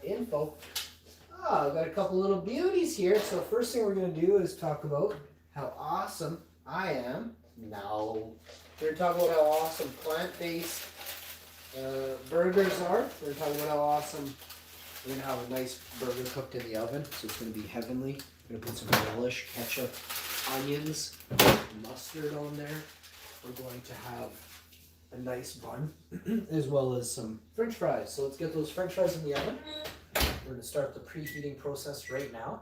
info. I've got a couple little beauties here. So first thing we're going to do is talk about how awesome I am. No. We're going to talk about how awesome plant-based burgers are. We're going to talk about how awesome we're going to have a nice burger cooked in the oven. So it's going to be heavenly. We're going to put some relish, ketchup, onions, mustard on there. We're going to have a nice bun as well as some french fries. So let's get those french fries in the oven. We're going to start the preheating process right now.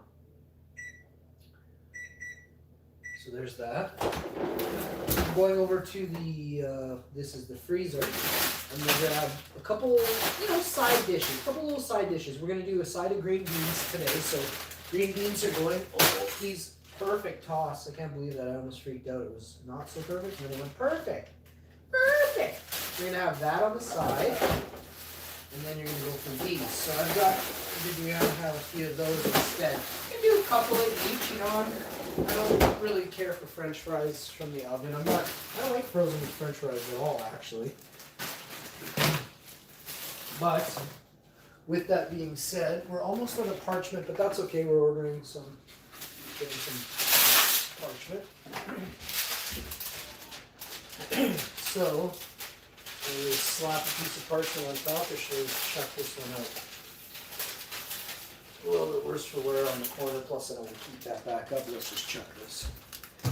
So there's that. I'm going over to the, this is the freezer. I'm going to grab a couple, side dishes, a couple little side dishes. We're going to do a side of green beans today. So green beans are going, these perfect toss. I can't believe that. I almost freaked out. It was not so perfect, and then it went perfect. Perfect. We're going to have that on the side. And then you're going to go for these. So I've got, we're going to have a few of those instead. You can do a couple of each, I don't really care for french fries from the oven. I don't like frozen french fries at all, actually. But, with that being said, we're almost out of parchment, but that's okay. We're ordering some parchment. So, we slap a piece of parchment on top, or should we chuck this one out? A little bit worse for wear on the corner, plus I don't want to keep that back up. Let's just chuck this. A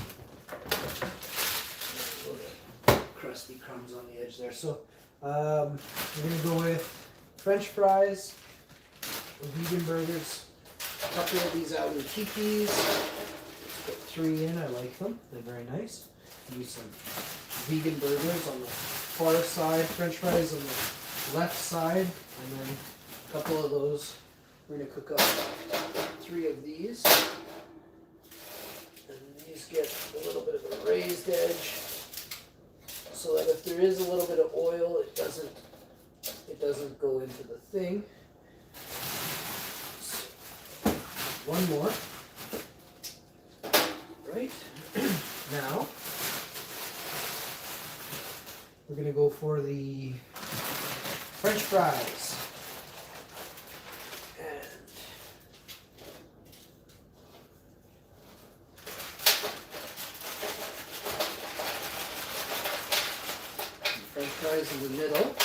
little bit crusty crumbs on the edge there. So, we're going to go with french fries, vegan burgers, a couple of these out in Kiki's. Put 3 in, I like them. They're very nice. Use some vegan burgers on the far side, french fries on the left side, and then a couple of those. We're going to cook up 3 of these. And these get a little bit of a raised edge so that if there is a little bit of oil, it doesn't go into the thing. One more. Right. Now, we're going to go for the french fries. French fries in the middle.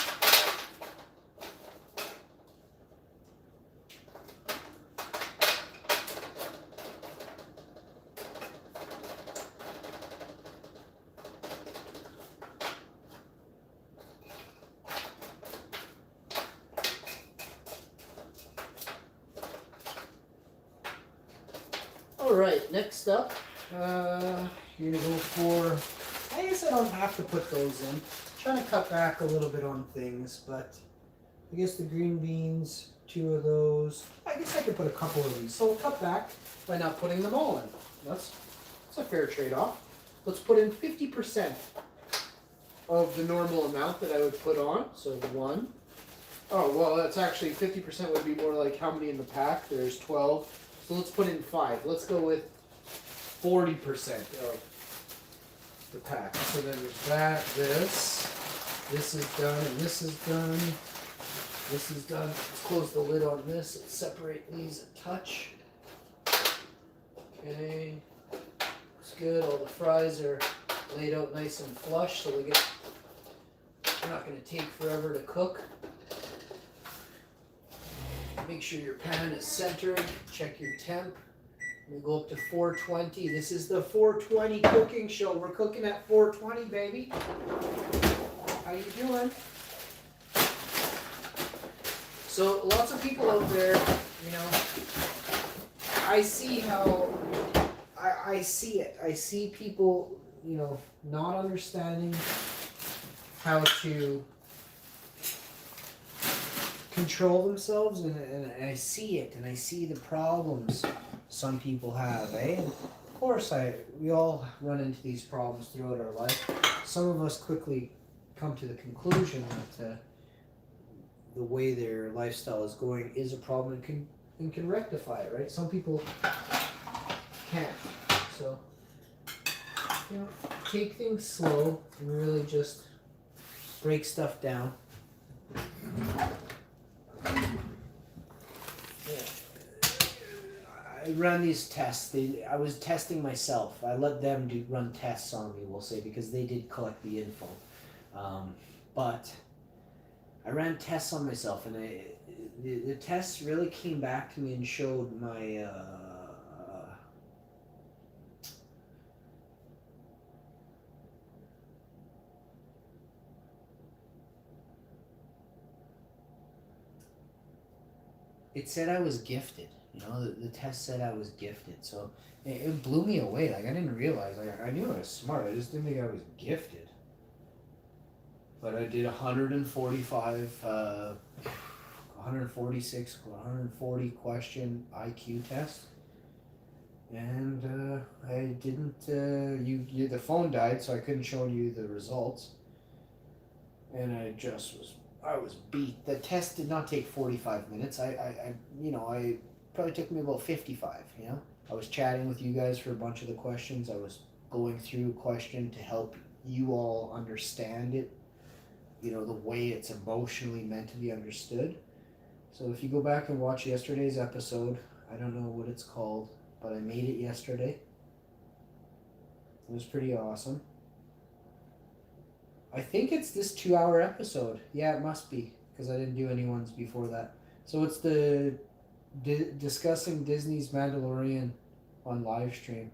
Alright, next up, you're going to go for, I guess I don't have to put those in. I'm trying to cut back a little bit on things, but I guess the green beans, 2 of those. I guess I could put a couple of these. So we'll cut back by not putting them all in. That's a fair trade-off. Let's put in 50% of the normal amount that I would put on. So 1. Oh, well, that's actually 50% would be more like how many in the pack. There's 12. So let's put in 5. Let's go with 40% of the pack. So then there's that, this is done, and this is done. This is done. Let's close the lid on this and separate these a touch. Okay. Looks good. All the fries are laid out nice and flush, so they're not going to take forever to cook. Make sure your pan is centered. Check your temp. We go up to 420. This is the 420 cooking show. We're cooking at 420, baby. How you doing? So lots of people out there, I see how I see it. I see people, not understanding how to control themselves, and I see it, and I see the problems some people have, eh? And of course, we all run into these problems throughout our life. Some of us quickly come to the conclusion that the way their lifestyle is going is a problem and can rectify it, right? Some people can't. So, take things slow and really just break stuff down. I ran these tests. I was testing myself. I let them run tests on me, we'll say, because they did collect the info. But I ran tests on myself, and the tests really came back to me and showed my it said I was gifted. You know, the test said I was gifted, so it blew me away. Like, I didn't realize. Like, I knew I was smart. I just didn't think I was gifted. But I did 145, 146, 140 question IQ test, and I didn't. The phone died, so I couldn't show you the results. And I was beat. The test did not take 45 minutes. I probably took me about 55. You know, I was chatting with you guys for a bunch of the questions. I was going through question to help you all understand it. You know, the way it's emotionally meant to be understood. So if you go back and watch yesterday's episode, I don't know what it's called, but I made it yesterday. It was pretty awesome. I think it's this 2-hour episode. Yeah, it must be, because I didn't do any ones before that. So it's the discussing Disney's Mandalorian on live stream.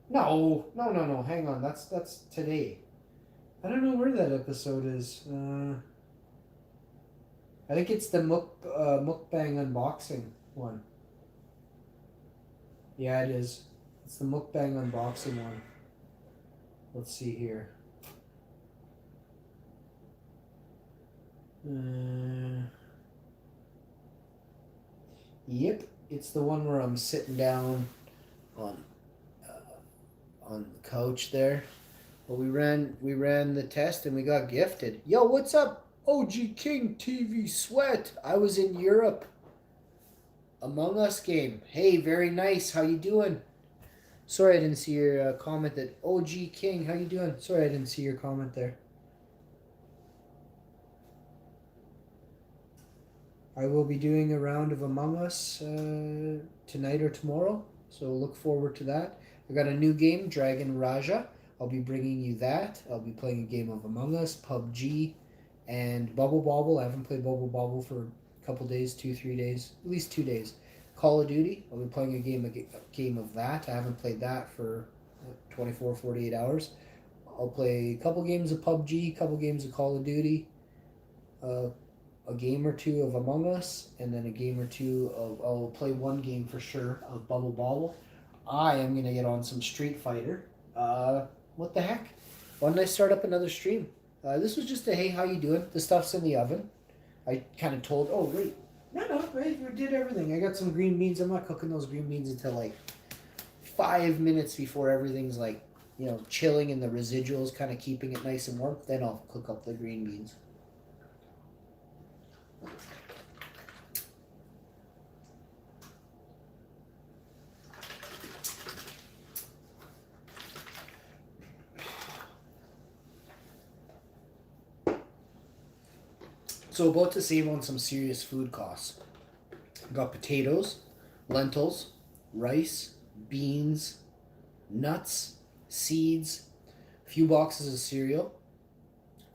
No. Hang on, that's today. I don't know where that episode is. I think it's the mukbang unboxing one. Yeah, it is. It's the mukbang unboxing one. Let's see here. Yep, it's the one where I'm sitting down on the couch there. Well, we ran the test and we got gifted. Yo, what's up, OG King TV Sweat? I was in Europe. Among Us game. Hey, very nice. How you doing? Sorry I didn't see your comment. That OG King, how you doing? Sorry I didn't see your comment there. I will be doing a round of Among Us tonight or tomorrow, so look forward to that. I got a new game, Dragon Raja. I'll be bringing you that. I'll be playing a game of Among Us, PUBG, and Bubble Bobble. I haven't played Bubble Bobble for a couple days, 2-3 days, at least 2 days. Call of Duty. I'll be playing a game of that. I haven't played that for 24, 48 hours. I'll play a couple games of PUBG, a couple games of Call of Duty, a game or two of Among Us, and then a game or two of, I'll play one game for sure of Bubble Bobble. I am going to get on some Street Fighter. What the heck? Why didn't I start up another stream? This was just a, hey, how you doing? The stuff's in the oven. I kind of told, oh, wait. No, right, we did everything. I got some green beans. I'm not cooking those green beans until like 5 minutes before everything's like, you know, chilling and the residuals kind of keeping it nice and warm. Then I'll cook up the green beans. So about to save on some serious food costs. Got potatoes, lentils, rice, beans, nuts, seeds, a few boxes of cereal,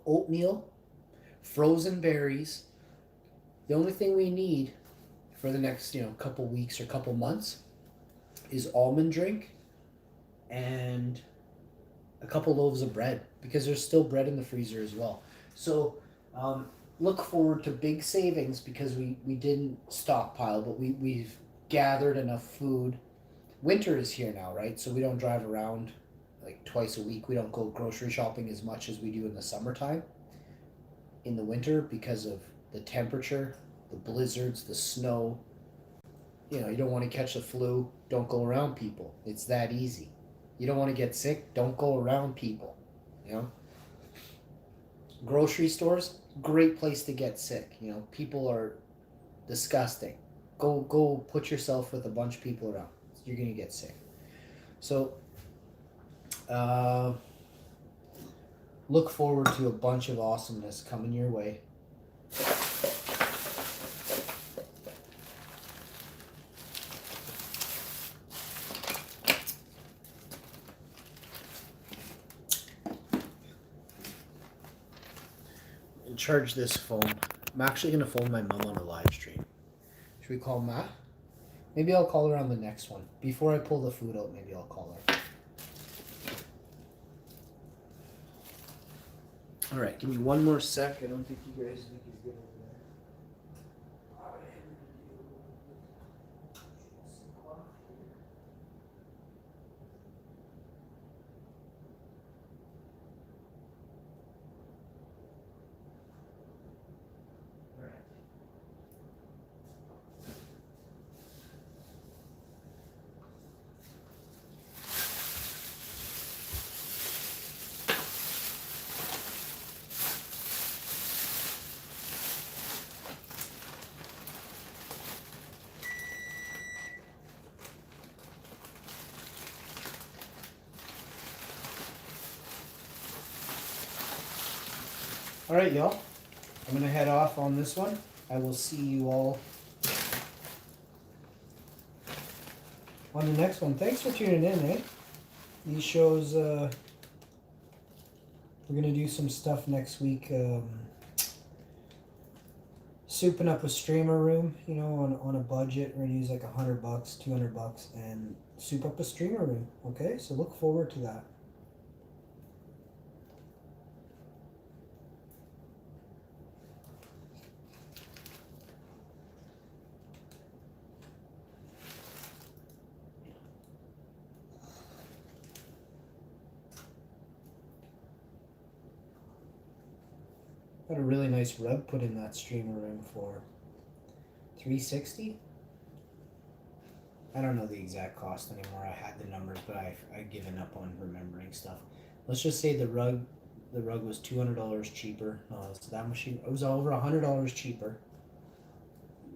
oatmeal, frozen berries. The only thing we need for the next, couple weeks or couple months is almond drink and a couple loaves of bread, because there's still bread in the freezer as well. So look forward to big savings, because we didn't stockpile, but we've gathered enough food. Winter is here now, right? So we don't drive around like twice a week. We don't go grocery shopping as much as we do in the summertime. In the winter, because of the temperature, the blizzards, the snow. You don't want to catch the flu, don't go around people. It's that easy. You don't want to get sick, don't go around people. Grocery stores, great place to get sick. People are disgusting. Go put yourself with a bunch of people around. You're gonna get sick. So look forward to a bunch of awesomeness coming your way. charge this phone. I'm actually gonna phone my mom on a live stream. Should we call Ma? Maybe I'll call her on the next one. Before I pull the food out, maybe I'll call her. All right, give me one more sec. I don't think you guys think he's good over there. All right, y'all. I'm gonna head off on this one. I will see you all on the next one. Thanks for tuning in, eh? These shows, we're gonna do some stuff next week. Souping up a streamer room, you know, on a budget. We're gonna use like $100, $200, and soup up a streamer room. Okay, so look forward to that. Got a really nice rug put in that streamer room for $360. I don't know the exact cost anymore. I had the numbers, but I've given up on remembering stuff. Let's just say the rug was $200 cheaper. No, so that machine, it was over $100 cheaper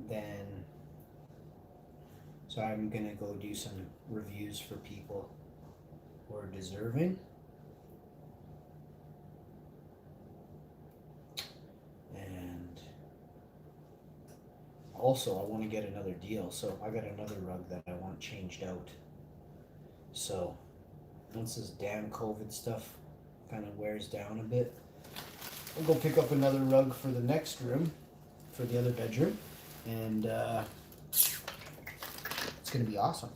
than. So I'm gonna go do some reviews for people who are deserving. And also I want to get another deal, so I got another rug that I want changed out. So once this damn COVID stuff kind of wears down a bit, I'll go pick up another rug for the next room, for the other bedroom, and it's gonna be awesome.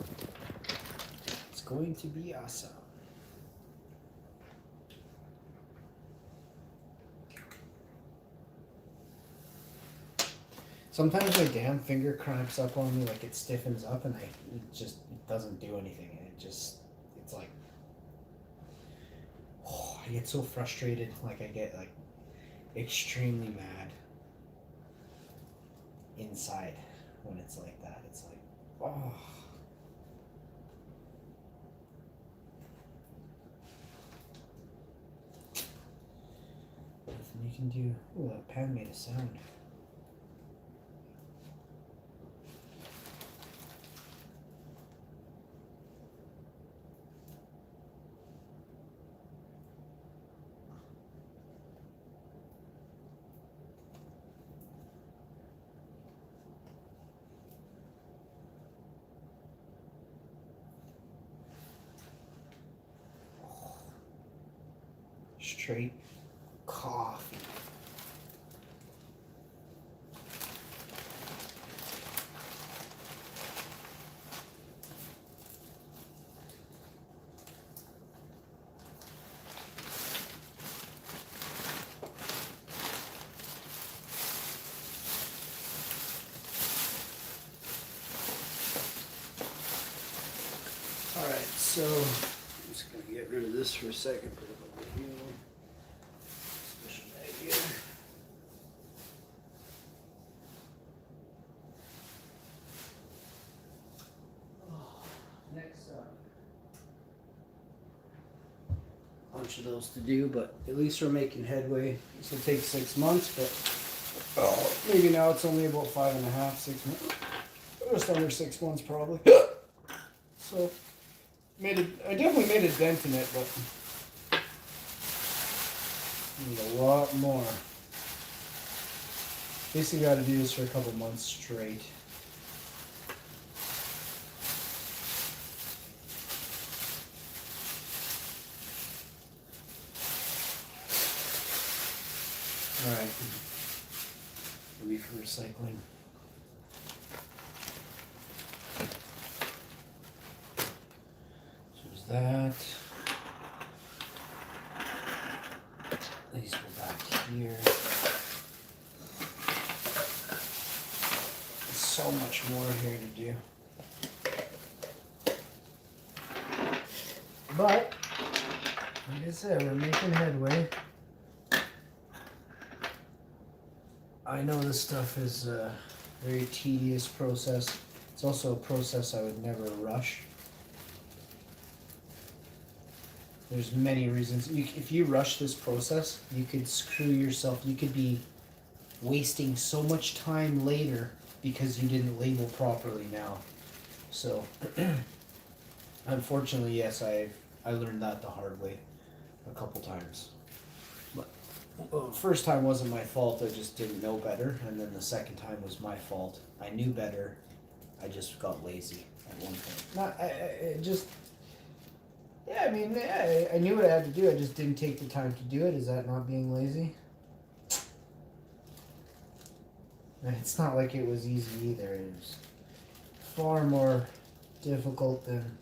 It's going to be awesome. Sometimes my damn finger cramps up on me, like it stiffens up, and it doesn't do anything. It's like, oh, I get so frustrated. Like I get like extremely mad inside when it's like that. It's like, oh. Nothing you can do. Ooh, that pan made a sound. Straight coffee. All right, so I'm just gonna get rid of this for a second. Put it over here. Special bag here. Next up, a bunch of those to do, but at least we're making headway. This will take 6 months, but maybe now it's only about 5.5, 6 months. Just under 6 months probably. So I definitely made a dent in it, but need a lot more. Basically got to do this for a couple months straight. All right. It'll be for recycling. So there's that. These go back here. There's so much more here to do. But, like I said, we're making headway. I know this stuff is a very tedious process. It's also a process I would never rush. There's many reasons. If you rush this process, you could screw yourself. You could be wasting so much time later because you didn't label properly now. So, unfortunately, yes, I learned that the hard way a couple times. But first time wasn't my fault. I just didn't know better, and then the second time was my fault. I knew better. I just got lazy at one point. I knew what I had to do. I just didn't take the time to do it. Is that not being lazy? It's not like it was easy either. It was far more difficult than...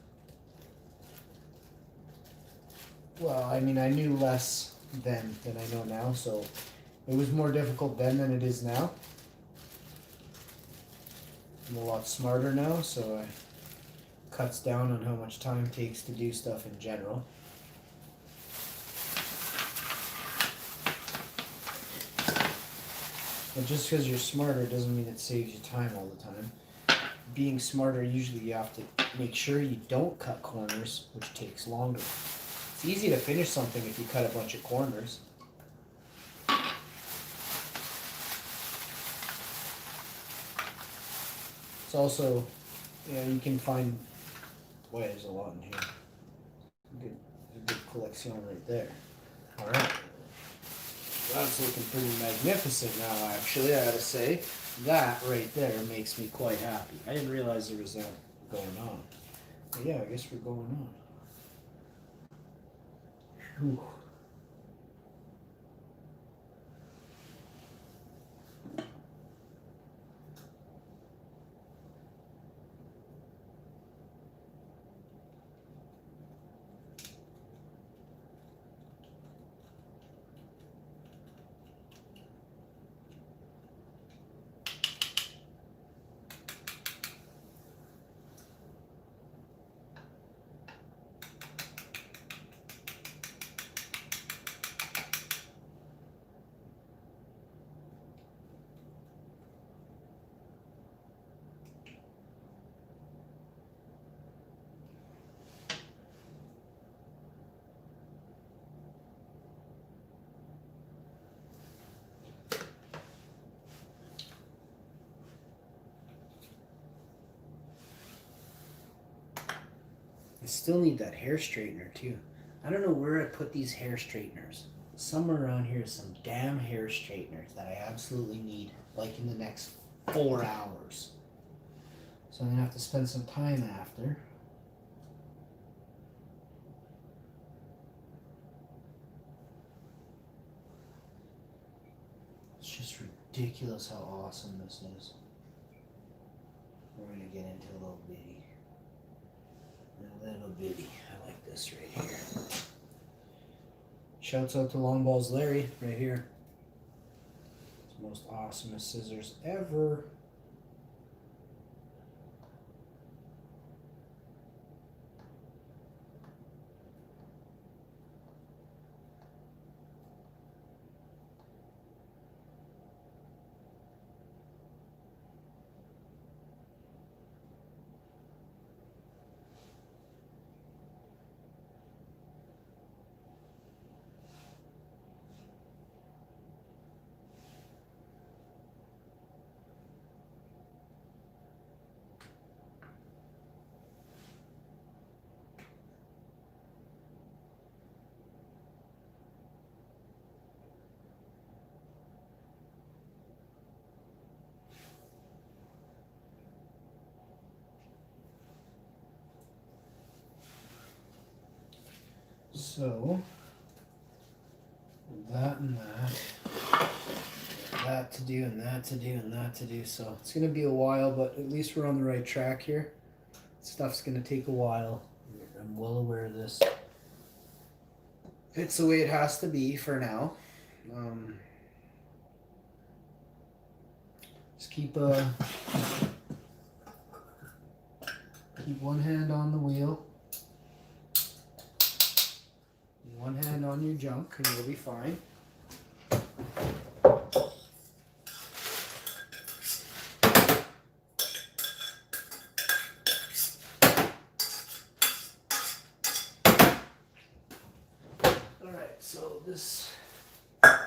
Well, I mean, I knew less then than I know now, so it was more difficult then than it is now. I'm a lot smarter now, so it cuts down on how much time it takes to do stuff in general. But just because you're smarter doesn't mean it saves you time all the time. Being smarter, usually you have to make sure you don't cut corners, which takes longer. It's easy to finish something if you cut a bunch of corners. It's also, you can find, boy, there's a lot in here. A good collection right there. All right. That's looking pretty magnificent now, actually, I gotta say. That right there makes me quite happy. I didn't realize there was that going on. But yeah, I guess we're going on. Whew. I still need that hair straightener too. I don't know where I put these hair straighteners. Somewhere around here is some damn hair straighteners that I absolutely need, like in the next 4 hours. So I'm gonna have to spend some time after. It's just ridiculous how awesome this is. We're gonna get into a little bitty. A little bitty. I like this right here. Shouts out to Long Balls Larry right here. It's the most awesomest scissors ever. So, that and that that to do and that to do and that to do. So it's going to be a while, but at least we're on the right track here. Stuff's going to take a while. I'm well aware of this. It's the way it has to be for now. Just keep one hand on the wheel, one hand on your junk, and you'll be fine. Alright, so this right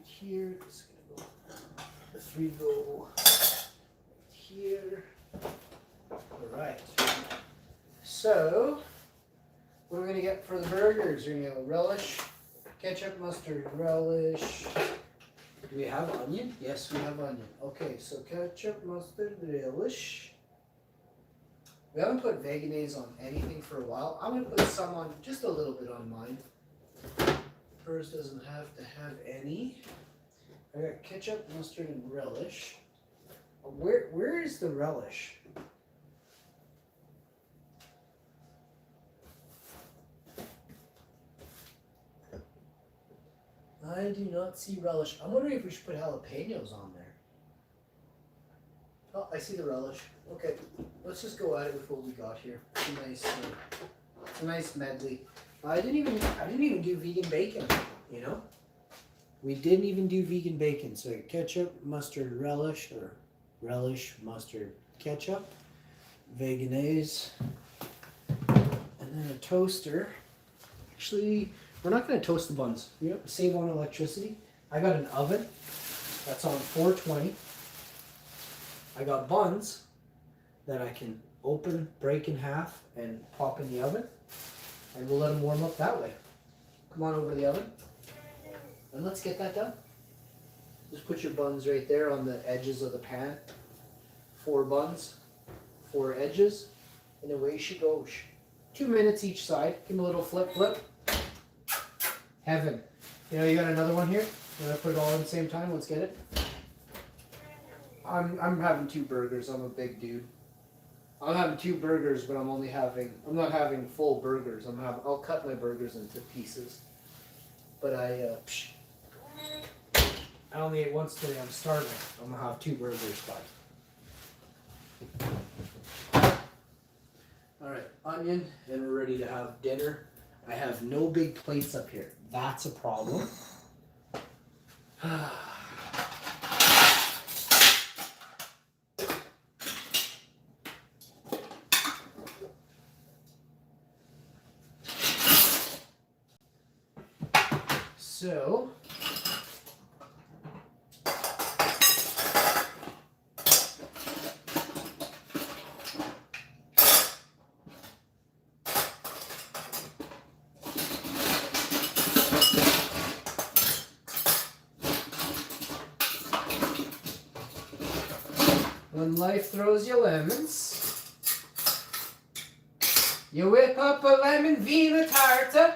here is going to go, the 3 go right here. Alright, so what are we going to get for the burgers? We're going to get relish, ketchup, mustard, relish. Do we have onion? Yes, we have onion. Okay, so ketchup, mustard, relish. We haven't put Vegenaise on anything for a while. I'm going to put some on, just a little bit on mine. Hers doesn't have to have any. I got ketchup, mustard, and relish. Where is the relish? I do not see relish. I'm wondering if we should put jalapenos on there. Oh, I see the relish. Okay, let's just go at it with what we got here. It's a nice medley. I didn't even do vegan bacon. You know, we didn't even do vegan bacon. So ketchup, mustard, relish, or relish, mustard, ketchup, Vegenaise, and then a toaster. Actually, we're not going to toast the buns. You know, save on electricity. I got an oven that's on 420. I got buns that I can open, break in half, and pop in the oven. And we'll let them warm up that way. Come on over to the oven. And let's get that done. Just put your buns right there on the edges of the pan. 4 buns, 4 edges, and away she goes. 2 minutes each side. Give them a little flip. Heaven. You know, you got another one here? You want to put it all at the same time? Let's get it. I'm having 2 burgers. I'm a big dude. I'm having 2 burgers, but I'm not having full burgers. I'll cut my burgers into pieces. But I only ate once today. I'm starving. I'm gonna have 2 burgers, but. Alright, onion, and we're ready to have dinner. I have no big plates up here. That's a problem. So, when life throws you lemons, you whip up a lemon Vina Tarta.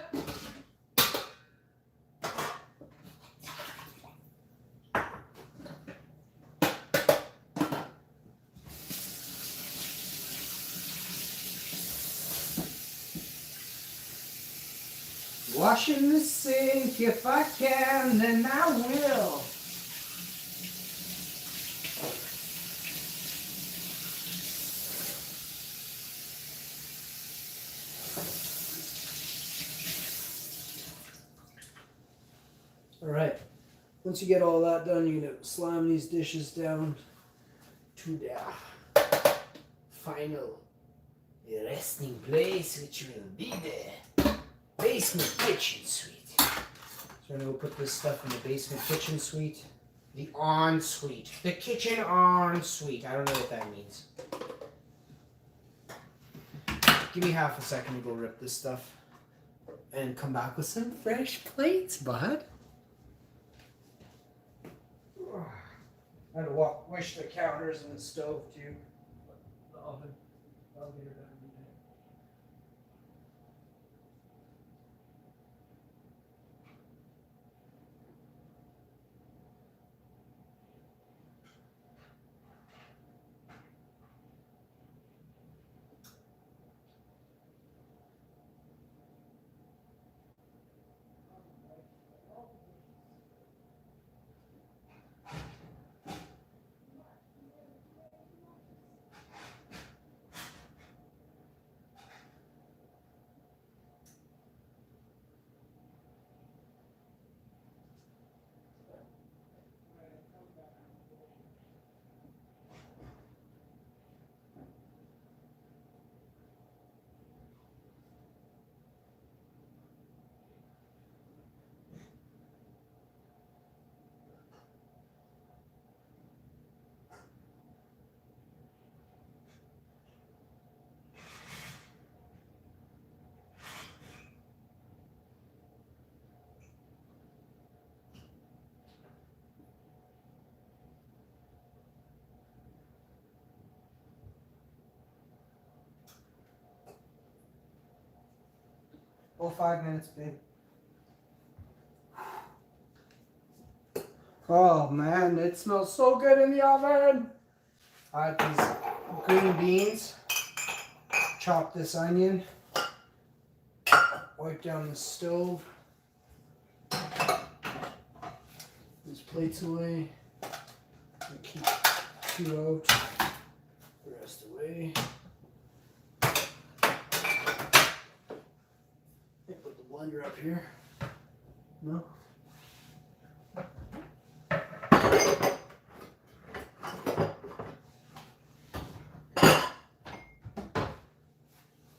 Wash in the sink if I can, then I will. All right. Once you get all that done, you're gonna slam these dishes down to the final resting place, which will be the basement kitchen suite. So I'm gonna go put this stuff in the basement kitchen suite. The ensuite. The kitchen ensuite. I don't know what that means. Give me half a second to go rip this stuff and come back with some fresh plates, bud. I had to wash the counters and the stove too. The oven. I'll get her done. Oh, 5 minutes, babe. Oh man, it smells so good in the oven. I have these green beans. Chop this onion. Wipe down the stove. These plates away. Keep 2 out. The rest away. Put the blender up here. No.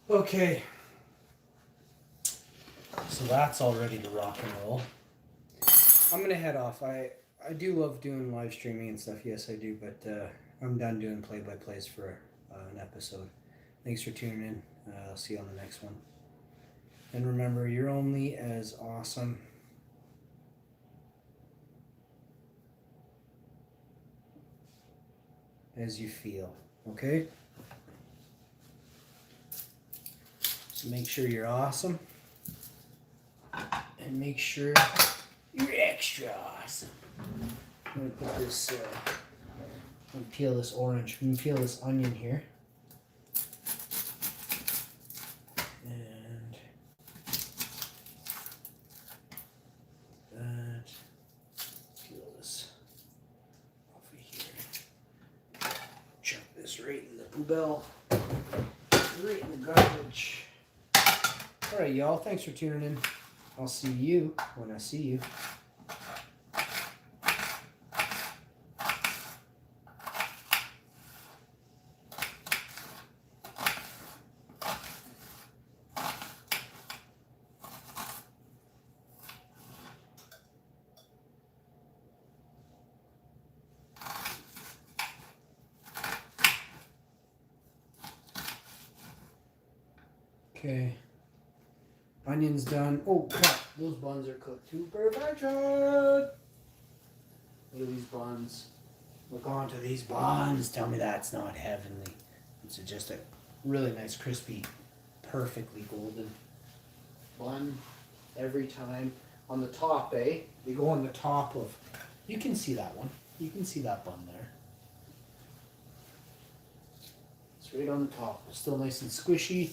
Okay. So that's all ready to rock and roll. I'm gonna head off. I do love doing live streaming and stuff. Yes, I do. But I'm done doing play-by-plays for an episode. Thanks for tuning in. I'll see you on the next one. And remember, you're only as awesome as you feel. Okay? So make sure you're awesome. And make sure you're extra awesome. I'm going to put this, I'm going to peel this orange. I'm going to peel this onion here. And that. Peel this over here. Chuck this right in the poubelle. Right in the garbage. Alright, y'all. Thanks for tuning in. I'll see you when I see you. Okay. Onions done. Oh, crap. Those buns are cooked to perfection. Look at these buns. Look onto these buns. Tell me that's not heavenly. It's just a really nice, crispy, perfectly golden bun every time. On the top, eh? They go on the top of... You can see that one. You can see that bun there. It's right on the top. It's still nice and squishy.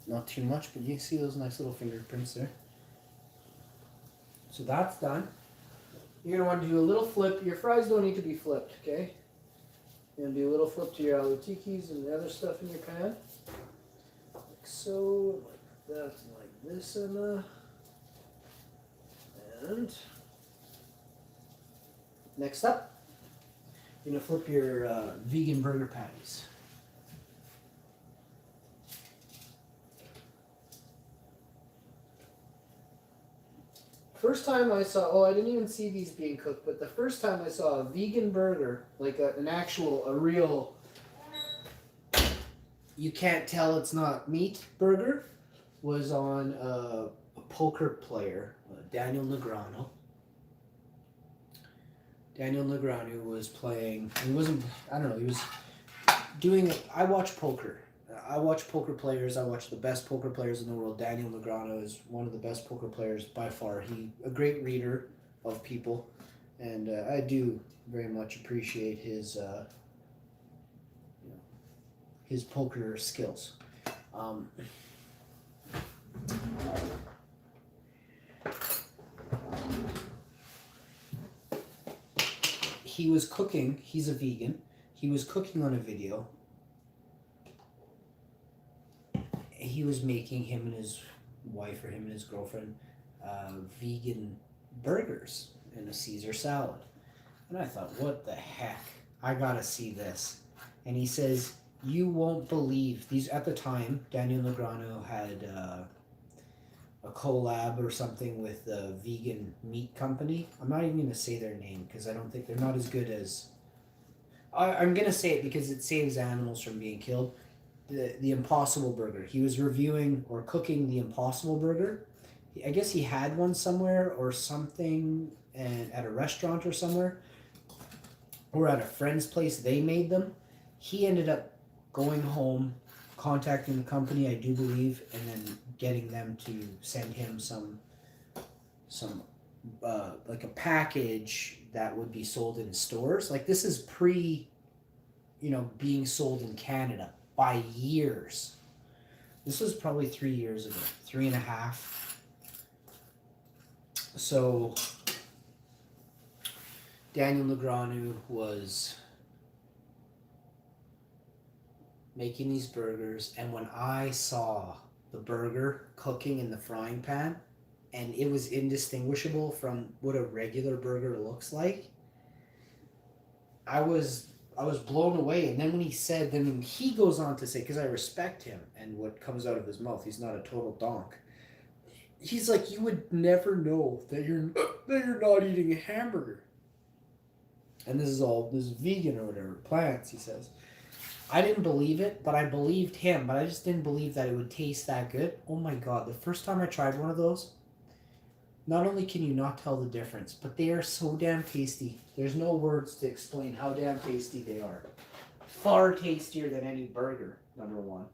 Not too much, but you can see those nice little fingerprints there. So that's done. You're going to want to do a little flip. Your fries don't need to be flipped, okay? You're going to do a little flip to your aloo tikis and the other stuff in your pan. Like so, like that, and like this, and next up, you're going to flip your vegan burger patties. First time I saw, I didn't even see these being cooked, but the first time I saw a vegan burger, like a real, you can't tell it's not meat burger, was on a poker player, Daniel Negreanu. Daniel Negreanu was playing, he was doing, I watch poker. I watch poker players. I watch the best poker players in the world. Daniel Negreanu is one of the best poker players by far. He's a great reader of people, and I do very much appreciate his his poker skills. He was cooking. He's a vegan. He was cooking on a video. He was making, him and his wife or him and his girlfriend, vegan burgers and a Caesar salad. And I thought, what the heck? I gotta see this. And he says, you won't believe these. At the time, Daniel Negreanu had a collab or something with a vegan meat company. I'm not even gonna say their name because I don't think they're not as good as. I'm gonna say it because it saves animals from being killed. The Impossible Burger. He was reviewing or cooking the Impossible Burger. I guess he had one somewhere or something, and at a restaurant or somewhere, or at a friend's place. They made them. He ended up going home, contacting the company, I do believe, and then getting them to send him some like a package that would be sold in stores. Like this is pre, being sold in Canada by years. This was probably 3 years ago, 3.5. So Daniel Negreanu was making these burgers, and when I saw the burger cooking in the frying pan, and it was indistinguishable from what a regular burger looks like, I was blown away. And then when he goes on to say, because I respect him and what comes out of his mouth, he's not a total donk. He's like, you would never know that you're not eating a hamburger. And this is vegan or whatever, plants, he says. I didn't believe it, but I believed him. But I just didn't believe that it would taste that good. Oh my God, the first time I tried one of those, not only can you not tell the difference, but they are so damn tasty. There's no words to explain how damn tasty they are. Far tastier than any burger, number one.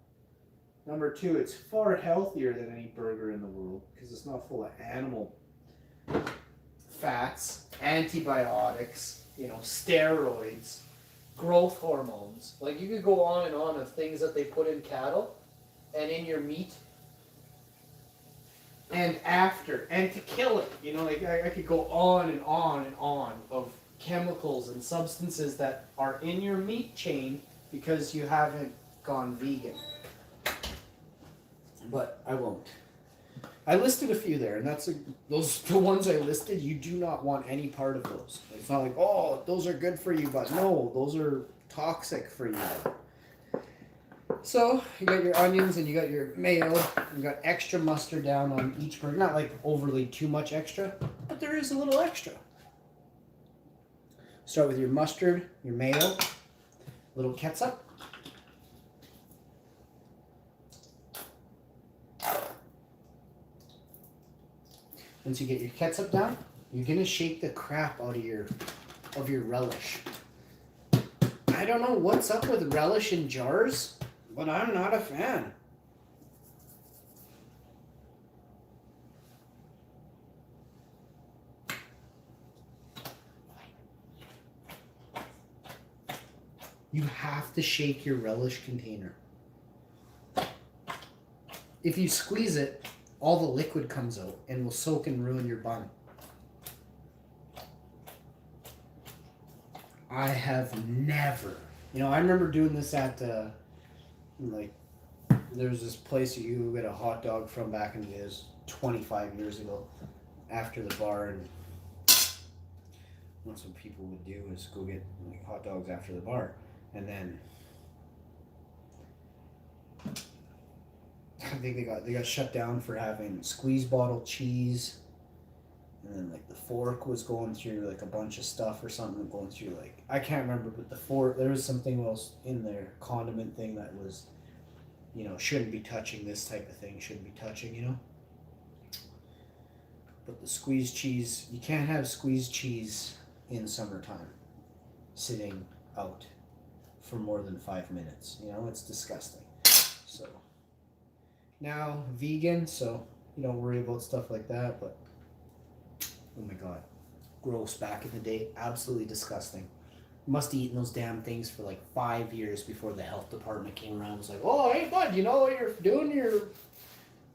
Number two, it's far healthier than any burger in the world because it's not full of animal fats, antibiotics, steroids, growth hormones. Like, you could go on and on of things that they put in cattle and in your meat and after, and to kill it. Like I could go on and on and on of chemicals and substances that are in your meat chain because you haven't gone vegan. But I won't. I listed a few there, and the ones I listed, you do not want any part of those. It's not like, oh, those are good for you, but no, those are toxic for you. So you got your onions and you got your mayo. You got extra mustard down on each burger. Not like overly too much extra, but there is a little extra. Start with your mustard, your mayo, a little ketchup. Once you get your ketchup down, you're gonna shake the crap out of your relish. I don't know what's up with relish in jars, but I'm not a fan. You have to shake your relish container. If you squeeze it, all the liquid comes out and will soak and ruin your bun. I have never, I remember doing this at, there was this place that you get a hot dog from back in the days, 25 years ago, after the bar, and what some people would do is go get hot dogs after the bar, and then I think they got shut down for having squeeze bottle cheese, and then the fork was going through a bunch of stuff or something, going through I can't remember, but the fork, there was something else in there, condiment thing that was, shouldn't be touching, this type of thing shouldn't be touching, But the squeezed cheese, you can't have squeezed cheese in summertime sitting out for more than 5 minutes. It's disgusting. So now vegan, so you don't worry about stuff like that, but oh my God, gross. Back in the day, absolutely disgusting. Must have eaten those damn things for 5 years before the health department came around and was like, oh, hey bud, you know what you're doing to your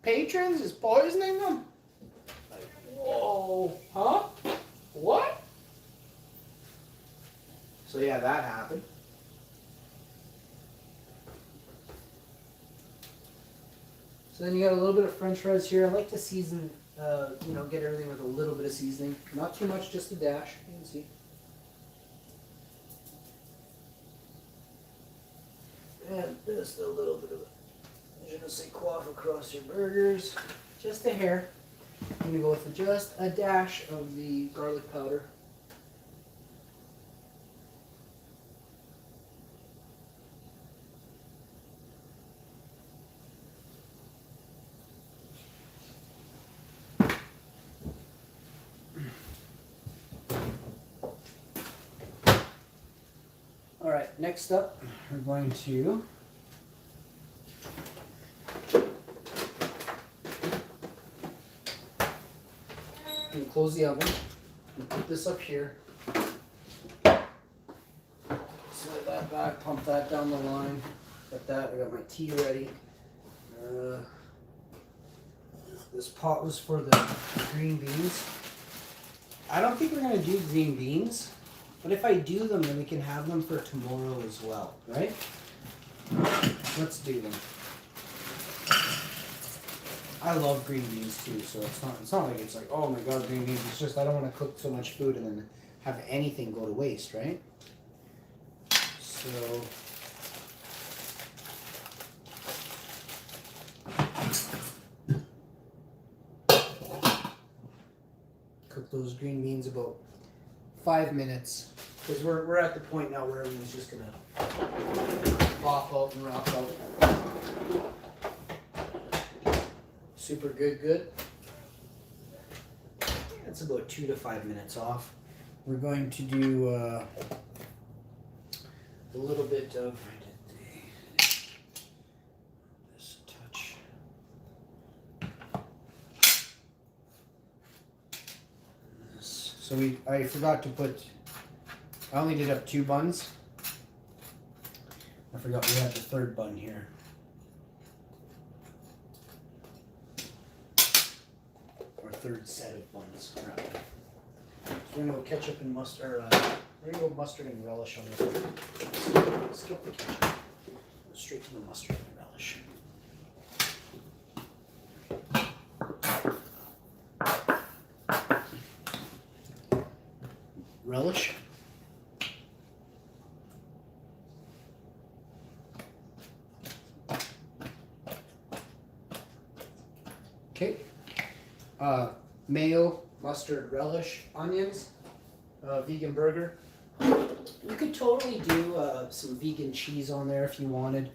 patrons is poisoning them? Whoa, huh? What? So yeah, that happened. So then you got a little bit of French fries here. I like to season, get everything with a little bit of seasoning. Not too much, just a dash. You can see. And just a little bit of je ne sais quoi across your burgers. Just a hair. I'm going to go with just a dash of the garlic powder. Alright, next up, we're going to close the oven. And put this up here. Set that back, pump that down the line. Got that, I got my tea ready. This pot was for the green beans. I don't think we're gonna do green beans, but if I do them, then we can have them for tomorrow as well, right? Let's do them. I love green beans too, so it's not like it's like, oh my god, green beans. It's just I don't want to cook so much food and then have anything go to waste, right? So cook those green beans about 5 minutes, because we're at the point now where everything's just gonna pop out and rock out. Super good. It's about 2 to 5 minutes off. We're going to do a little bit of this touch. So I forgot to put. I only did up 2 buns. I forgot we had the 3rd bun here. Or 3rd set of buns. Right. So we're gonna go ketchup and mustard. We're gonna go mustard and relish on this one. Skip the ketchup. Go straight to the mustard and relish. Relish. Okay. Mayo, mustard, relish, onions, vegan burger. You could totally do some vegan cheese on there if you wanted.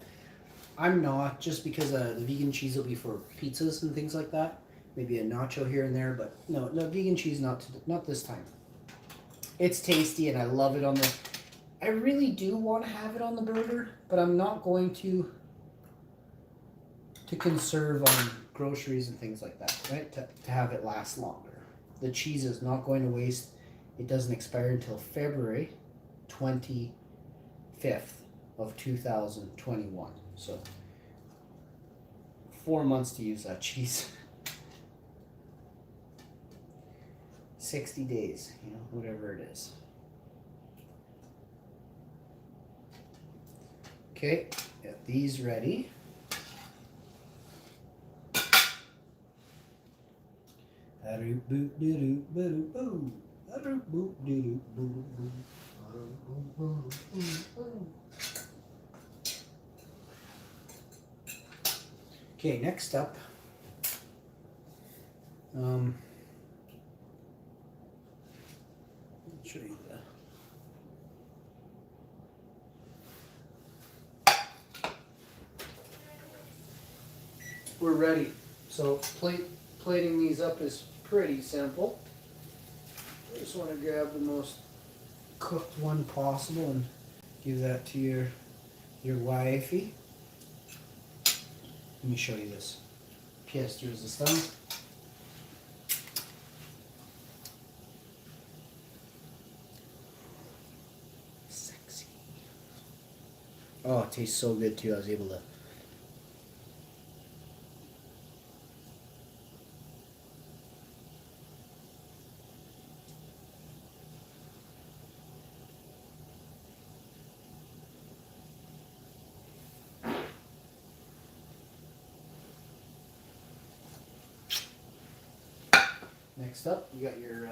I'm not, just because the vegan cheese will be for pizzas and things like that. Maybe a nacho here and there, but no vegan cheese not this time. It's tasty and I love it on the. I really do want to have it on the burger, but I'm not going to conserve on groceries and things like that, right? To have it last longer. The cheese is not going to waste. It doesn't expire until February 25th of 2021. So 4 months to use that cheese. 60 days, whatever it is. Okay, got these ready. Okay, next up, I'll show you we're ready. So plating these up is pretty simple. I just want to grab the most cooked one possible and give that to your wifey. Let me show you this. Pièce de résistance. Sexy. Oh, it tastes so good too. I was able to. Next up, you got your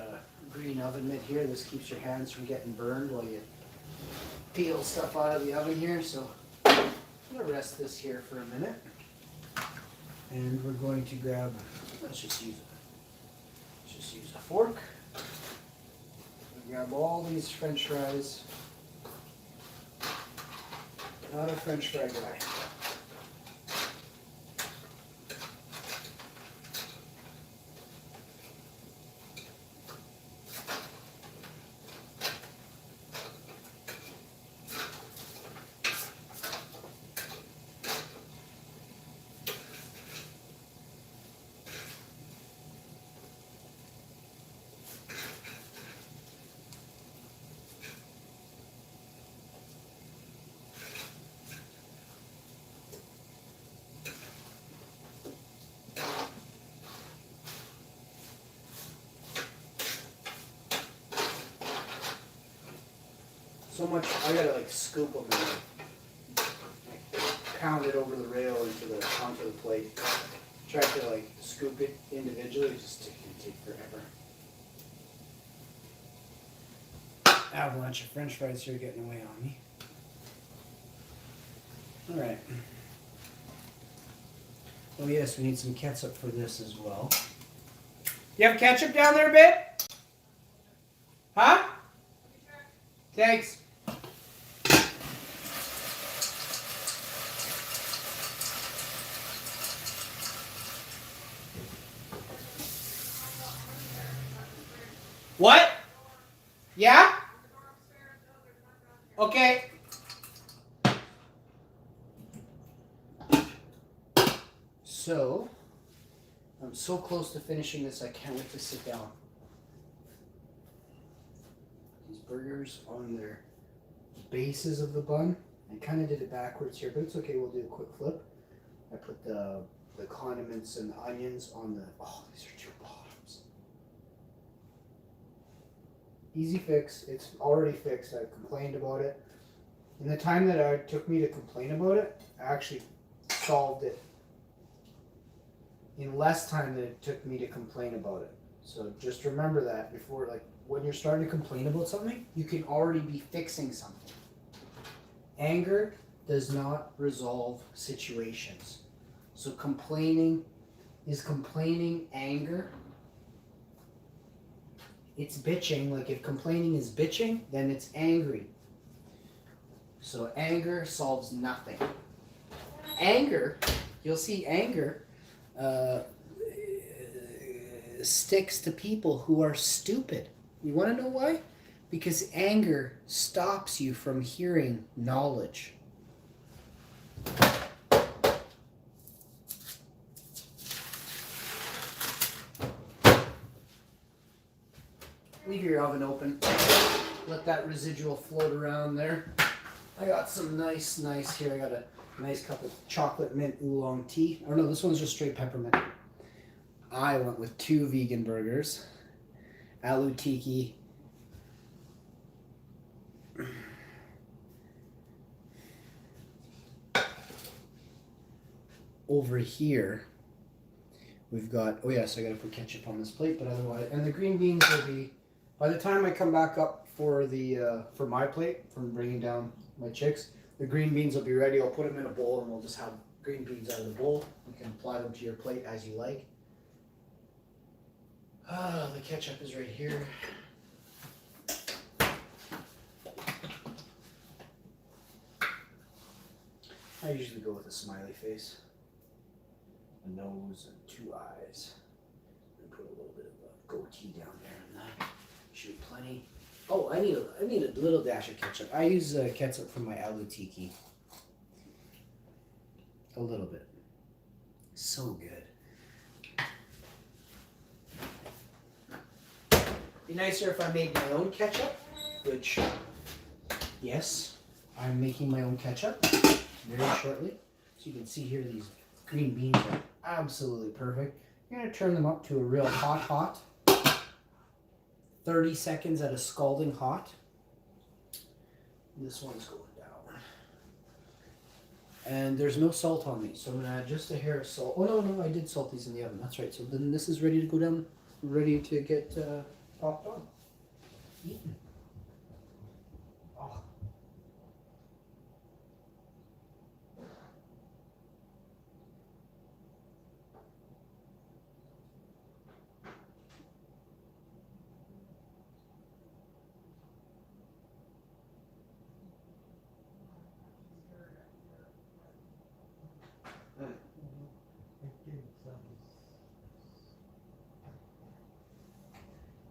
green oven mitt here. This keeps your hands from getting burned while you peel stuff out of the oven here. So I'm going to rest this here for a minute. And we're going to grab, let's just use a fork. Grab all these French fries. Not a French fry guy. So much, I gotta like scoop them and pound it over the rail onto the plate. Try to like scoop it individually, it just can take forever. Avalanche of French fries here getting away on me. All right. Oh yes, we need some ketchup for this as well. You have ketchup down there, babe? Huh? Thanks. What? Yeah? Okay. So, I'm so close to finishing this, I can't wait to sit down. These burgers on their bases of the bun. I kind of did it backwards here, but it's okay, we'll do a quick flip. I put the condiments and the onions on the, oh, these are two bottoms. Easy fix, it's already fixed, I complained about it. In the time that it took me to complain about it, I actually solved it in less time than it took me to complain about it. So just remember that before, like, when you're starting to complain about something, you can already be fixing something. Anger does not resolve situations. So complaining, is complaining anger? It's bitching. Like if complaining is bitching, then it's angry. So anger solves nothing. Anger, you'll see anger sticks to people who are stupid. You want to know why? Because anger stops you from hearing knowledge. Leave your oven open. Let that residual float around there. I got some nice here. I got a nice cup of chocolate mint oolong tea. Or no, this one's just straight peppermint. I went with 2 vegan burgers. Aloo tikki. Over here, we've got, oh yes, I gotta put ketchup on this plate, but otherwise, and the green beans will be, by the time I come back up for the, for my plate, from bringing down my chicks, the green beans will be ready. I'll put them in a bowl and we'll just have green beans out of the bowl. You can apply them to your plate as you like. Ah, the ketchup is right here. I usually go with a smiley face, a nose, and 2 eyes. And put a little bit of a goatee down there, and that should be plenty. Oh, I need a little dash of ketchup. I use ketchup from my aloo tikki. A little bit. So good. Be nicer if I made my own ketchup, which, yes, I'm making my own ketchup very shortly. So you can see here these green beans are absolutely perfect. You're going to turn them up to a real hot. 30 seconds at a scalding hot. This one's going down. And there's no salt on these, so I'm going to add just a hair of salt. Oh, no, I did salt these in the oven. That's right. So then this is ready to go down, ready to get popped on. Eaten. Oh.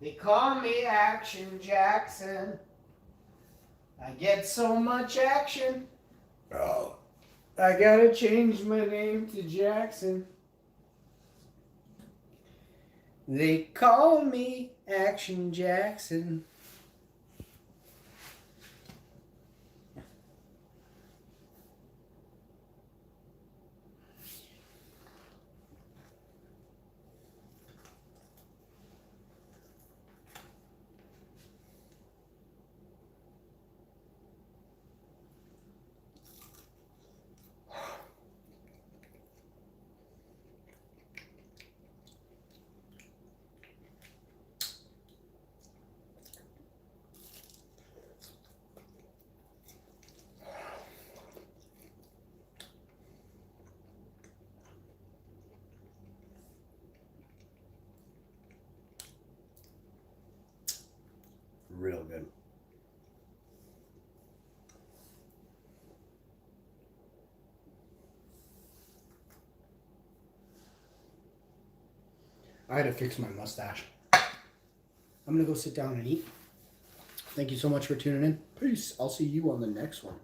They call me Action Jackson. I get so much action. Oh, I gotta change my name to Jackson. They call me Action Jackson. real good. I had to fix my mustache. I'm going to go sit down and eat. Thank you so much for tuning in. Peace. I'll see you on the next one.